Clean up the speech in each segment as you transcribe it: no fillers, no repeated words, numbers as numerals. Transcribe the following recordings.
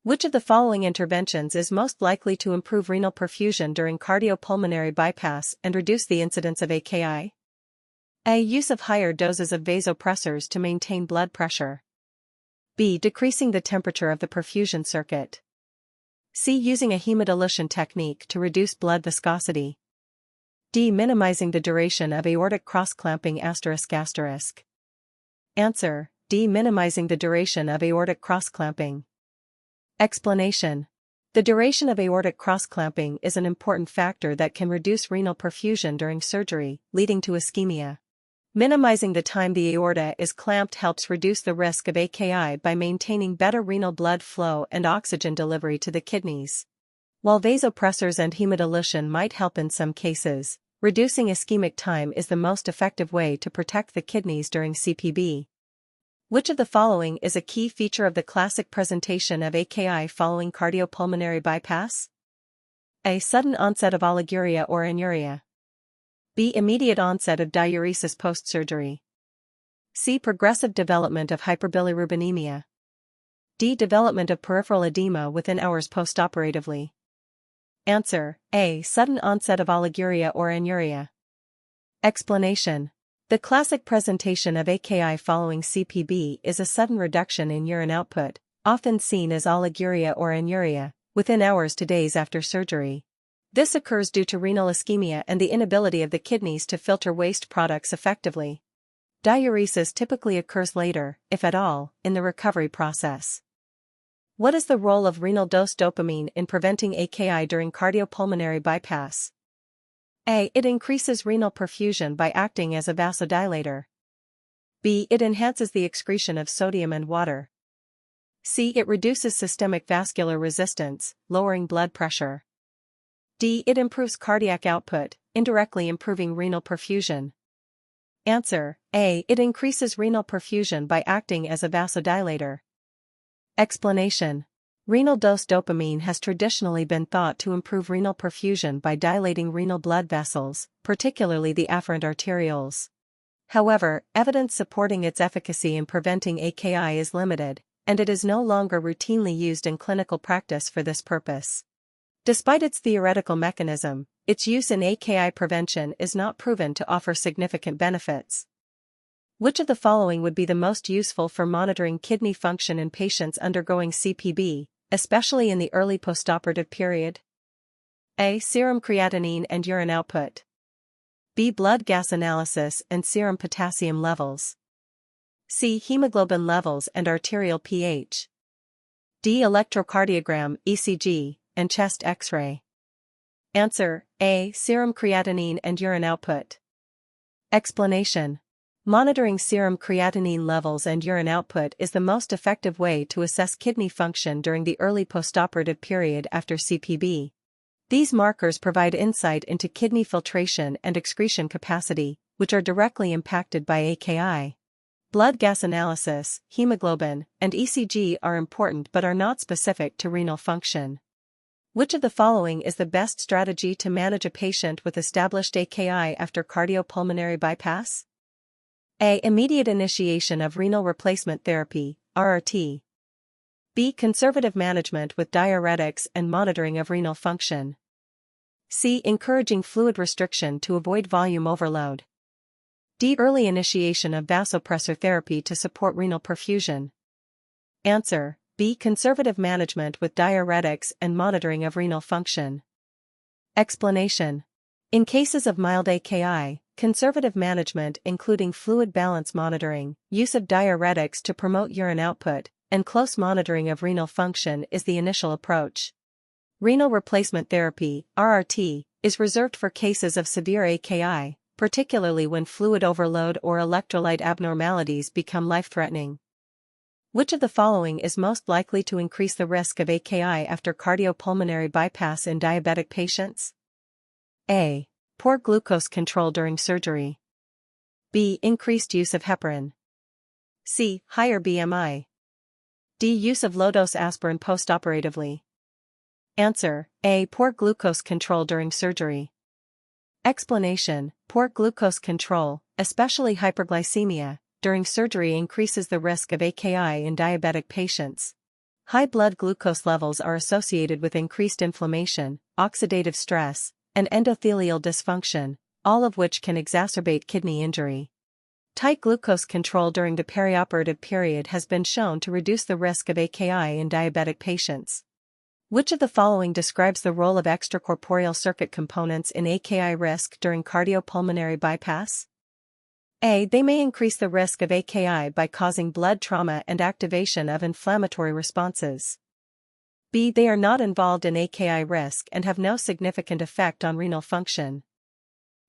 Which of the following interventions is most likely to improve renal perfusion during cardiopulmonary bypass and reduce the incidence of AKI? A. Use of higher doses of vasopressors to maintain blood pressure. B. Decreasing the temperature of the perfusion circuit. C. Using a hemodilution technique to reduce blood viscosity. D. Minimizing the duration of aortic cross-clamping ***. Answer: D. Minimizing the duration of aortic cross-clamping. Explanation: the duration of aortic cross-clamping is an important factor that can reduce renal perfusion during surgery, leading to ischemia. Minimizing the time the aorta is clamped helps reduce the risk of AKI by maintaining better renal blood flow and oxygen delivery to the kidneys. While vasopressors and hemodilution might help in some cases, reducing ischemic time is the most effective way to protect the kidneys during CPB. Which of the following is a key feature of the classic presentation of AKI following cardiopulmonary bypass? A. Sudden onset of oliguria or anuria. B. Immediate onset of diuresis post-surgery. C. Progressive development of hyperbilirubinemia. D. Development of peripheral edema within hours postoperatively. Answer: A. Sudden onset of oliguria or anuria. Explanation: the classic presentation of AKI following CPB is a sudden reduction in urine output, often seen as oliguria or anuria, within hours to days after surgery. This occurs due to renal ischemia and the inability of the kidneys to filter waste products effectively. Diuresis typically occurs later, if at all, in the recovery process. What is the role of renal dose dopamine in preventing AKI during cardiopulmonary bypass? A. It increases renal perfusion by acting as a vasodilator. B. It enhances the excretion of sodium and water. C. It reduces systemic vascular resistance, lowering blood pressure. D. It improves cardiac output, indirectly improving renal perfusion. Answer: A. It increases renal perfusion by acting as a vasodilator. Explanation: renal dose dopamine has traditionally been thought to improve renal perfusion by dilating renal blood vessels, particularly the afferent arterioles. However, evidence supporting its efficacy in preventing AKI is limited, and it is no longer routinely used in clinical practice for this purpose. Despite its theoretical mechanism, its use in AKI prevention is not proven to offer significant benefits. Which of the following would be the most useful for monitoring kidney function in patients undergoing CPB, especially in the early postoperative period? A. Serum creatinine and urine output. B. Blood gas analysis and serum potassium levels. C. Hemoglobin levels and arterial pH. D. Electrocardiogram, ECG, and chest X-ray. Answer: A. Serum creatinine and urine output. Explanation: monitoring serum creatinine levels and urine output is the most effective way to assess kidney function during the early postoperative period after CPB. These markers provide insight into kidney filtration and excretion capacity, which are directly impacted by AKI. Blood gas analysis, hemoglobin, and ECG are important but are not specific to renal function. Which of the following is the best strategy to manage a patient with established AKI after cardiopulmonary bypass? A. Immediate initiation of renal replacement therapy, RRT. B. Conservative management with diuretics and monitoring of renal function. C. Encouraging fluid restriction to avoid volume overload. D. Early initiation of vasopressor therapy to support renal perfusion. Answer: B. Conservative management with diuretics and monitoring of renal function. Explanation: in cases of mild AKI, conservative management including fluid balance monitoring, use of diuretics to promote urine output, and close monitoring of renal function is the initial approach. Renal replacement therapy, RRT, is reserved for cases of severe AKI, particularly when fluid overload or electrolyte abnormalities become life-threatening. Which of the following is most likely to increase the risk of AKI after cardiopulmonary bypass in diabetic patients? A. Poor glucose control during surgery. B. Increased use of heparin. C. Higher BMI. D. Use of low-dose aspirin postoperatively. Answer: A. Poor glucose control during surgery. Explanation: poor glucose control, especially hyperglycemia, during surgery increases the risk of AKI in diabetic patients. High blood glucose levels are associated with increased inflammation, oxidative stress, and endothelial dysfunction, all of which can exacerbate kidney injury. Tight glucose control during the perioperative period has been shown to reduce the risk of AKI in diabetic patients. Which of the following describes the role of extracorporeal circuit components in AKI risk during cardiopulmonary bypass? A. They may increase the risk of AKI by causing blood trauma and activation of inflammatory responses. B. They are not involved in AKI risk and have no significant effect on renal function.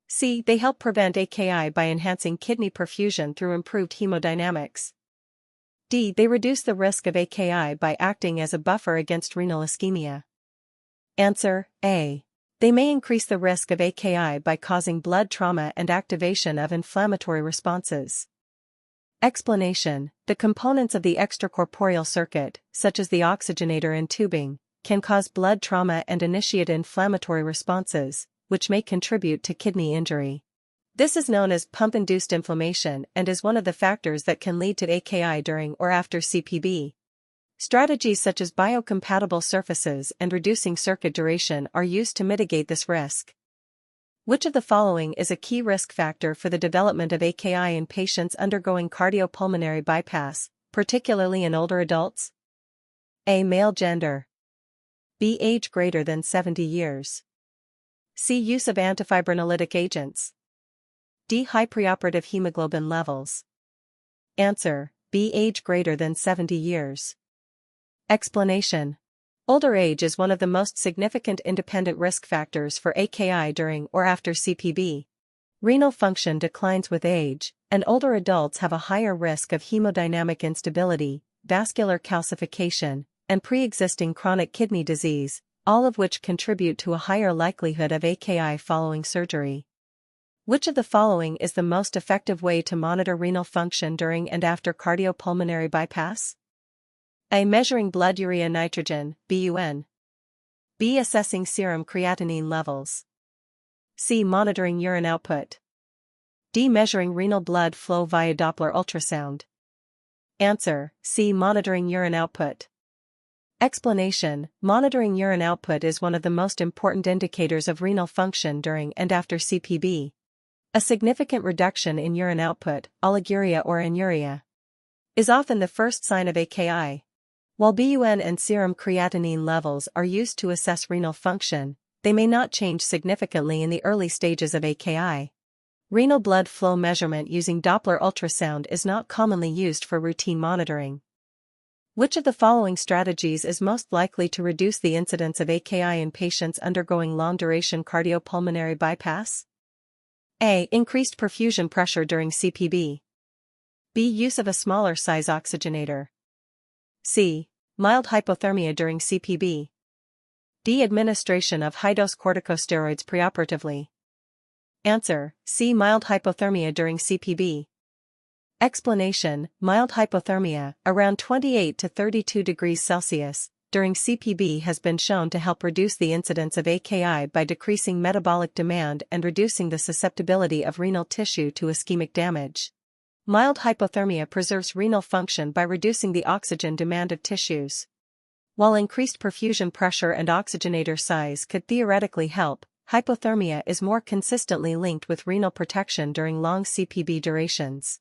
C. They help prevent AKI by enhancing kidney perfusion through improved hemodynamics. D. They reduce the risk of AKI by acting as a buffer against renal ischemia. Answer: A. They may increase the risk of AKI by causing blood trauma and activation of inflammatory responses. Explanation: the components of the extracorporeal circuit, such as the oxygenator and tubing, can cause blood trauma and initiate inflammatory responses, which may contribute to kidney injury. This is known as pump-induced inflammation and is one of the factors that can lead to AKI during or after CPB. Strategies such as biocompatible surfaces and reducing circuit duration are used to mitigate this risk. Which of the following is a key risk factor for the development of AKI in patients undergoing cardiopulmonary bypass, particularly in older adults? A. Male gender. B. Age greater than 70 years. C. Use of antifibrinolytic agents. D. High preoperative hemoglobin levels. Answer: B. Age greater than 70 years. Explanation: older age is one of the most significant independent risk factors for AKI during or after CPB. Renal function declines with age, and older adults have a higher risk of hemodynamic instability, vascular calcification, and pre-existing chronic kidney disease, all of which contribute to a higher likelihood of AKI following surgery. Which of the following is the most effective way to monitor renal function during and after cardiopulmonary bypass? A. Measuring blood urea nitrogen, BUN. B. Assessing serum creatinine levels. C. Monitoring urine output. D. Measuring renal blood flow via Doppler ultrasound. Answer: C. Monitoring urine output. Explanation: monitoring urine output is one of the most important indicators of renal function during and after CPB. A significant reduction in urine output, oliguria or anuria, is often the first sign of AKI. While BUN and serum creatinine levels are used to assess renal function, they may not change significantly in the early stages of AKI. Renal blood flow measurement using Doppler ultrasound is not commonly used for routine monitoring. Which of the following strategies is most likely to reduce the incidence of AKI in patients undergoing long-duration cardiopulmonary bypass? A. Increased perfusion pressure during CPB. B. Use of a smaller size oxygenator. C. Mild hypothermia during CPB. D. Administration of high-dose corticosteroids preoperatively. Answer: C. Mild hypothermia during CPB. Explanation: mild hypothermia, around 28 to 32 degrees Celsius, during CPB has been shown to help reduce the incidence of AKI by decreasing metabolic demand and reducing the susceptibility of renal tissue to ischemic damage. Mild hypothermia preserves renal function by reducing the oxygen demand of tissues. While increased perfusion pressure and oxygenator size could theoretically help, hypothermia is more consistently linked with renal protection during long CPB durations.